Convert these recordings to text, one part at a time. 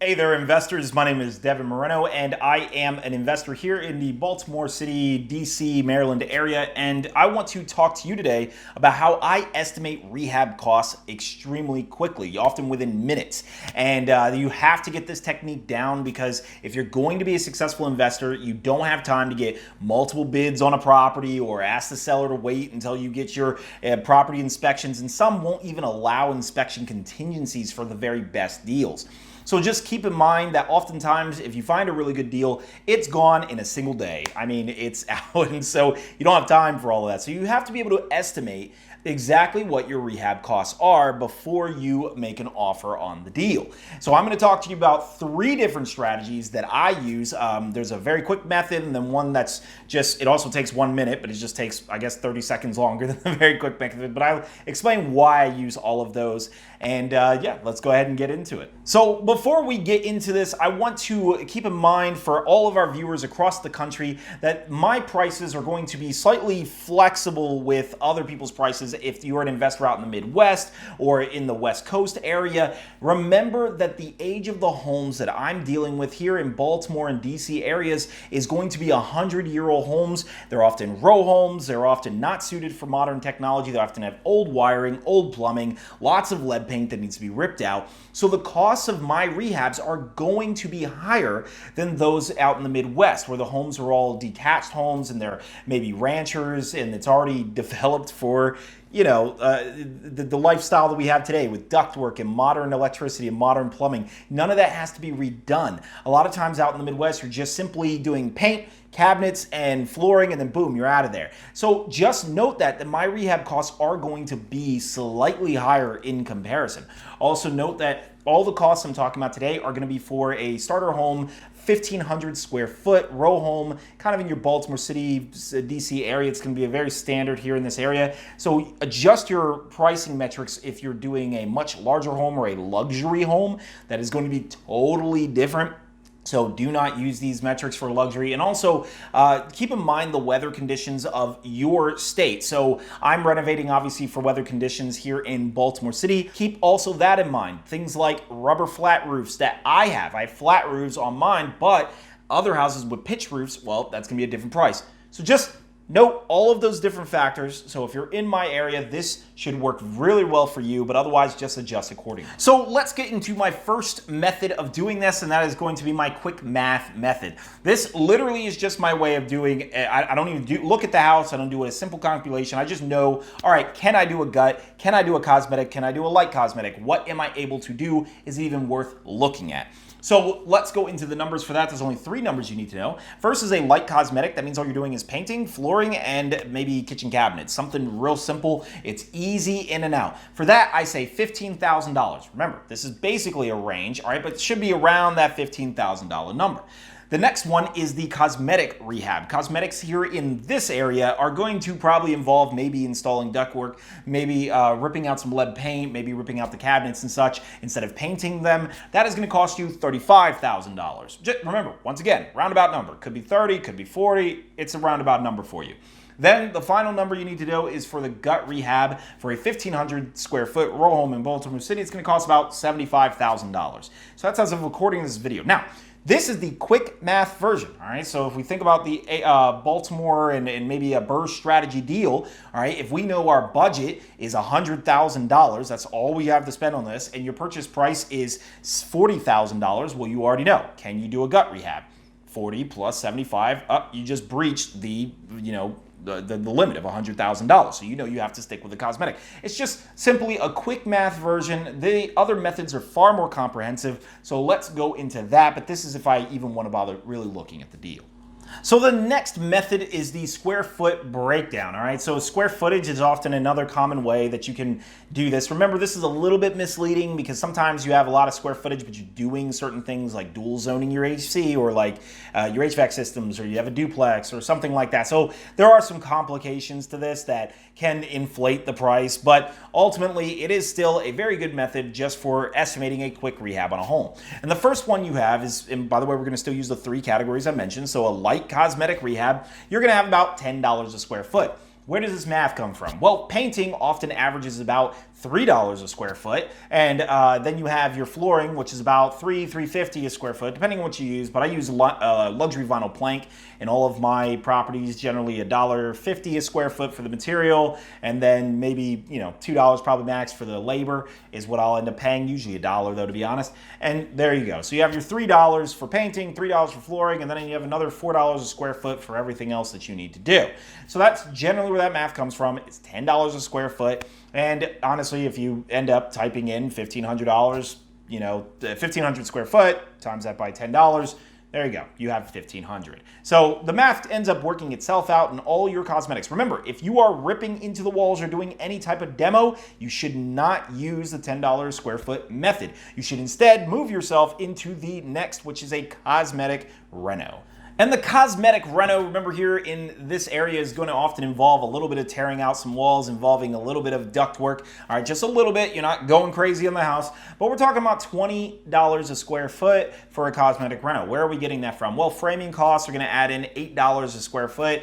Hey there, investors. My name is Devin Moreno, and I am an investor here in the Baltimore City, DC, Maryland area. And I want to talk to you today about how I estimate rehab costs extremely quickly, often within minutes. And you have to get this technique down because if you're going to be a successful investor, you don't have time to get multiple bids on a property or ask the seller to wait until you get your property inspections. And some won't even allow inspection contingencies for the very best deals. So just keep in mind that oftentimes if you find a really good deal, it's gone in a single day. I mean, it's out, and so you don't have time for all of that. So you have to be able to estimate exactly what your rehab costs are before you make an offer on the deal. So I'm going to talk to you about 3 different strategies that I use. There's a very quick method, and then one that's just, it also takes 1 minute, but it just takes, I guess, 30 seconds longer than the very quick method. But I'll explain why I use all of those. And yeah, let's go ahead and get into it. So before we get into this, I want to keep in mind for all of our viewers across the country that my prices are going to be slightly flexible with other people's prices. If you're an investor out in the Midwest or in the West Coast area, remember that the age of the homes that I'm dealing with here in Baltimore and DC areas is going to be 100-year-old homes. They're often row homes. They're often not suited for modern technology. They often have old wiring, old plumbing, lots of lead paint that needs to be ripped out. So the costs of my rehabs are going to be higher than those out in the Midwest, where the homes are all detached homes and they're maybe ranchers and it's already developed for, you know, the lifestyle that we have today with ductwork and modern electricity and modern plumbing. None of that has to be redone. A lot of times out in the Midwest, you're just simply doing paint, cabinets, and flooring, and then boom, you're out of there. So just note that my rehab costs are going to be slightly higher in comparison. Also note that all the costs I'm talking about today are going to be for a starter home, 1,500 square foot row home, kind of in your Baltimore City, DC area. It's going to be a very standard here in this area. So adjust your pricing metrics if you're doing a much larger home or a luxury home. That is going to be totally different. So do not use these metrics for luxury. And also keep in mind the weather conditions of your state. So I'm renovating obviously for weather conditions here in Baltimore City. Keep also that in mind. Things like rubber flat roofs that I have. I have flat roofs on mine, but other houses with pitch roofs, well, that's gonna be a different price. So just note all of those different factors. So if you're in my area, this should work really well for you, but otherwise just adjust accordingly. So let's get into my first method of doing this, and that is going to be my quick math method. This literally is just my way of doing, I don't even look at the house, I don't do a simple calculation. I just know, all right, can I do a gut? Can I do a cosmetic? Can I do a light cosmetic? What am I able to do? Is it even worth looking at? So let's go into the numbers for that. There's only 3 numbers you need to know. First is a light cosmetic. That means all you're doing is painting, flooring, and maybe kitchen cabinets. Something real simple. It's easy in and out. For that, I say $15,000. Remember, this is basically a range, all right, but it should be around that $15,000 number. The next one is the cosmetic rehab. Cosmetics here in this area are going to probably involve maybe installing ductwork, maybe ripping out some lead paint, maybe ripping out the cabinets and such instead of painting them. That is going to cost you $35,000. Just remember, once again, roundabout number. Could be 30, could be 40. It's a roundabout number for you. Then the final number you need to know is for the gut rehab for a 1,500 square foot row home in Baltimore City. It's going to cost about $75,000. So that's as of recording this video. Now, this is the quick math version, all right? So if we think about the Baltimore and maybe a Burr strategy deal, all right, if we know our budget is $100,000, that's all we have to spend on this, and your purchase price is $40,000, well, you already know. Can you do a gut rehab? 40 plus 75, you just breached the, the limit of $100,000. So you know you have to stick with the cosmetic. It's just simply a quick math version. The other methods are far more comprehensive. So let's go into that. But this is if I even want to bother really looking at the deal. So the next method is the square foot breakdown, all right? So square footage is often another common way that you can do this. Remember, this is a little bit misleading because sometimes you have a lot of square footage, but you're doing certain things like dual zoning your AC or like your HVAC systems, or you have a duplex or something like that. So there are some complications to this that can inflate the price, but ultimately it is still a very good method just for estimating a quick rehab on a home. And the first one you have is, and by the way, we're gonna still use the 3 categories I mentioned. So a light cosmetic rehab, you're gonna have about $10 a square foot. Where does this math come from? Well, painting often averages about $3 a square foot, and then you have your flooring, which is about $3.50 a square foot, depending on what you use. But I use luxury vinyl plank in all of my properties, generally $1.50 a square foot for the material, and then maybe $2 probably max for the labor is what I'll end up paying. Usually $1 though, to be honest. And there you go. So you have your $3 for painting, $3 for flooring, and then you have another $4 a square foot for everything else that you need to do. So that's generally where that math comes from. It's $10 a square foot. And honestly, if you end up typing in $1,500, 1,500 square foot, times that by $10, there you go. You have $1,500. So the math ends up working itself out in all your cosmetics. Remember, if you are ripping into the walls or doing any type of demo, you should not use the $10 square foot method. You should instead move yourself into the next, which is a cosmetic reno. And the cosmetic reno, remember here in this area, is going to often involve a little bit of tearing out some walls, involving a little bit of ductwork. All right, just a little bit. You're not going crazy on the house, but we're talking about $20 a square foot for a cosmetic reno. Where are we getting that from? Well, framing costs are going to add in $8 a square foot.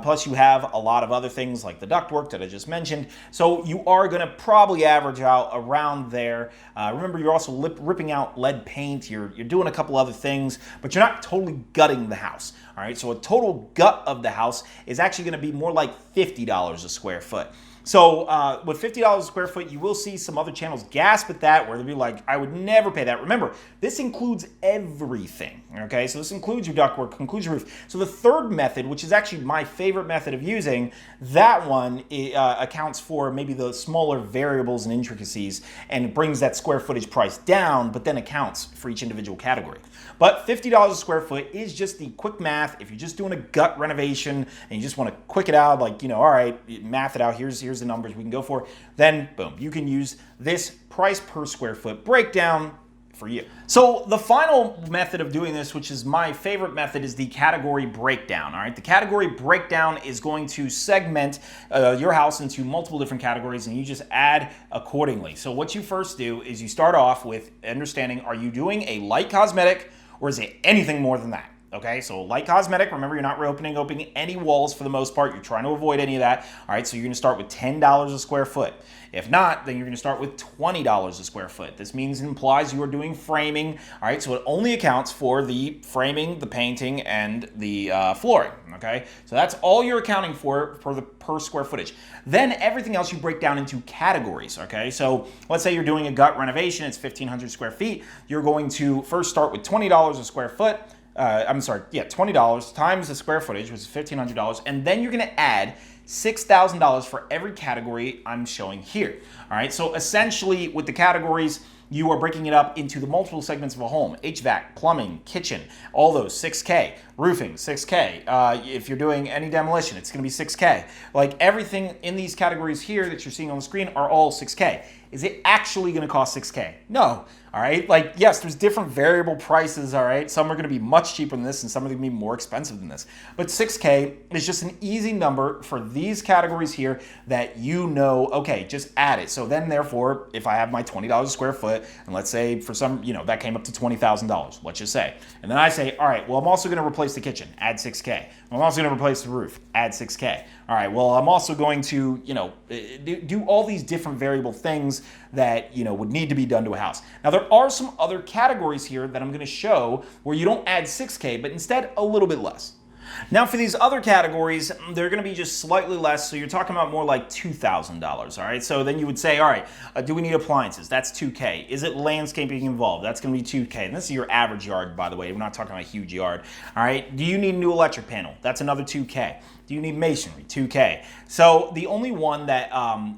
Plus you have a lot of other things like the ductwork that I just mentioned. So you are going to probably average out around there. Remember, you're also ripping out lead paint. You're doing a couple other things, but you're not totally gutting the house. All right, so a total gut of the house is actually going to be more like $50 a square foot. So with $50 a square foot, you will see some other channels gasp at that, where they'll be like, I would never pay that. Remember, this includes everything, okay? So this includes your ductwork, includes your roof. So the third method, which is actually my favorite method of using, that one accounts for maybe the smaller variables and intricacies and brings that square footage price down, but then accounts for each individual category. But $50 a square foot is just the quick math. If you're just doing a gut renovation and you just want to quick it out, like, all right, math it out, here's the numbers we can go for, then boom, you can use this price per square foot breakdown for you. So the final method of doing this, which is my favorite method, is the category breakdown. All right, the category breakdown is going to segment your house into multiple different categories, and you just add accordingly. So what you first do is you start off with understanding, are you doing a light cosmetic, or is it anything more than that? Okay, so light cosmetic, remember, you're not opening any walls for the most part. You're trying to avoid any of that. All right, so you're going to start with $10 a square foot. If not, then you're going to start with $20 a square foot. This means it implies you are doing framing. All right, so it only accounts for the framing, the painting, and the flooring. Okay, so that's all you're accounting for the per square footage. Then everything else you break down into categories. Okay, so let's say you're doing a gut renovation. It's 1,500 square feet. You're going to first start with $20 a square foot. $20 times the square footage, which is $1,500, and then you're going to add $6,000 for every category I'm showing here. All right, so essentially with the categories, you are breaking it up into the multiple segments of a home: HVAC, plumbing, kitchen, all those, $6K, roofing, $6K. If you're doing any demolition, it's going to be $6K. Like, everything in these categories here that you're seeing on the screen are all $6K. Is it actually going to cost $6K? No. All right. Like, yes, there's different variable prices. All right. Some are going to be much cheaper than this, and some are going to be more expensive than this. But $6K is just an easy number for these categories here that okay, just add it. So then, therefore, if I have my $20 a square foot, and let's say for some, that came up to $20,000, let's just say. And then I say, all right, well, I'm also going to replace the kitchen, add $6K. I'm also going to replace the roof, add $6K. All right, well, I'm also going to, do all these different variable things that, would need to be done to a house. Now, there are some other categories here that I'm going to show where you don't add $6K, but instead a little bit less. Now, for these other categories, they're going to be just slightly less, so you're talking about more like $2,000, all right? So then you would say, all right, do we need appliances? That's $2K. Is it landscaping involved? That's going to be $2K. And this is your average yard, by the way. We're not talking about a huge yard, all right? Do you need a new electric panel? That's another $2K. Do you need masonry? $2K. So the only one that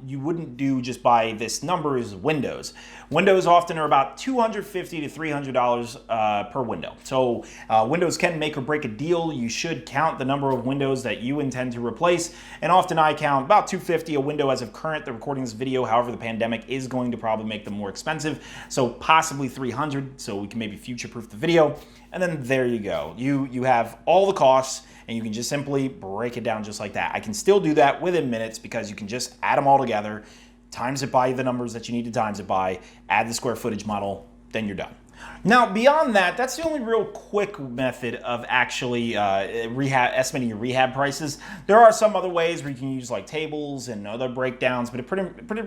you wouldn't do just by this number is windows. Windows often are about $250 to $300 per window. So windows can make or break a deal. You should count the number of windows that you intend to replace. And often I count about $250 a window as of current, the recording this video. However, the pandemic is going to probably make them more expensive. So possibly $300, so we can maybe future-proof the video. And then there you go. You have all the costs, and you can just simply break it down just like that. I can still do that within minutes because you can just add them all together, times it by the numbers that you need to times it by, add the square footage model, then you're done. Now, beyond that, that's the only real quick method of actually estimating your rehab prices. There are some other ways where you can use like tables and other breakdowns, but it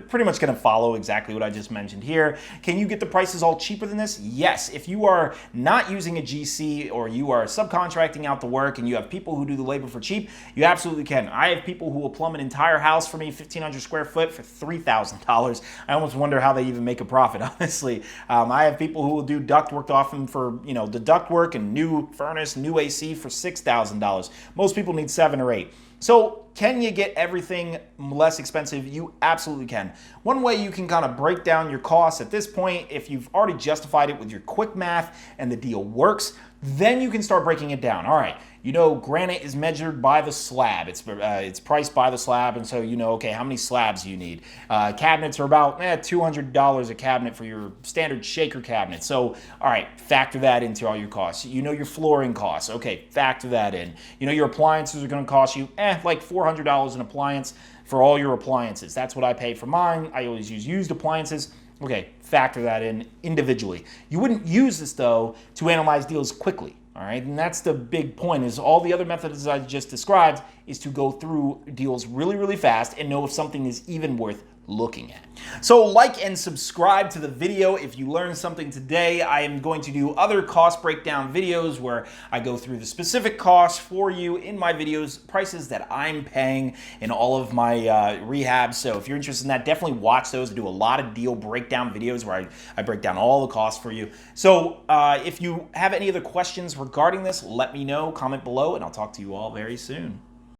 pretty much going to follow exactly what I just mentioned here. Can you get the prices all cheaper than this? Yes. If you are not using a GC or you are subcontracting out the work and you have people who do the labor for cheap, you absolutely can. I have people who will plumb an entire house for me, 1,500 square foot, for $3,000. I almost wonder how they even make a profit, honestly. I have people who will do duct work off them for, the duct work and new furnace, new AC for $6,000. Most people need 7 or 8. So can you get everything less expensive? You absolutely can. One way you can kind of break down your costs at this point, if you've already justified it with your quick math and the deal works, then you can start breaking it down. All right, granite is measured by the slab. It's priced by the slab, and so okay, how many slabs do you need? Cabinets are about $200 a cabinet for your standard shaker cabinet. So, all right, factor that into all your costs. Your flooring costs. Okay, factor that in. Your appliances are going to cost you like $400 an appliance for all your appliances. That's what I pay for mine. I always use used appliances. Okay, factor that in individually. You wouldn't use this, though, to analyze deals quickly, all right? And that's the big point, is all the other methods I just described is to go through deals really, really fast and know if something is even worth looking at. So like and subscribe to the video if you learned something today. I am going to do other cost breakdown videos where I go through the specific costs for you in my videos, prices that I'm paying in all of my rehabs. So if you're interested in that, definitely watch those. I do a lot of deal breakdown videos where I break down all the costs for you. So if you have any other questions regarding this, let me know, comment below, and I'll talk to you all very soon.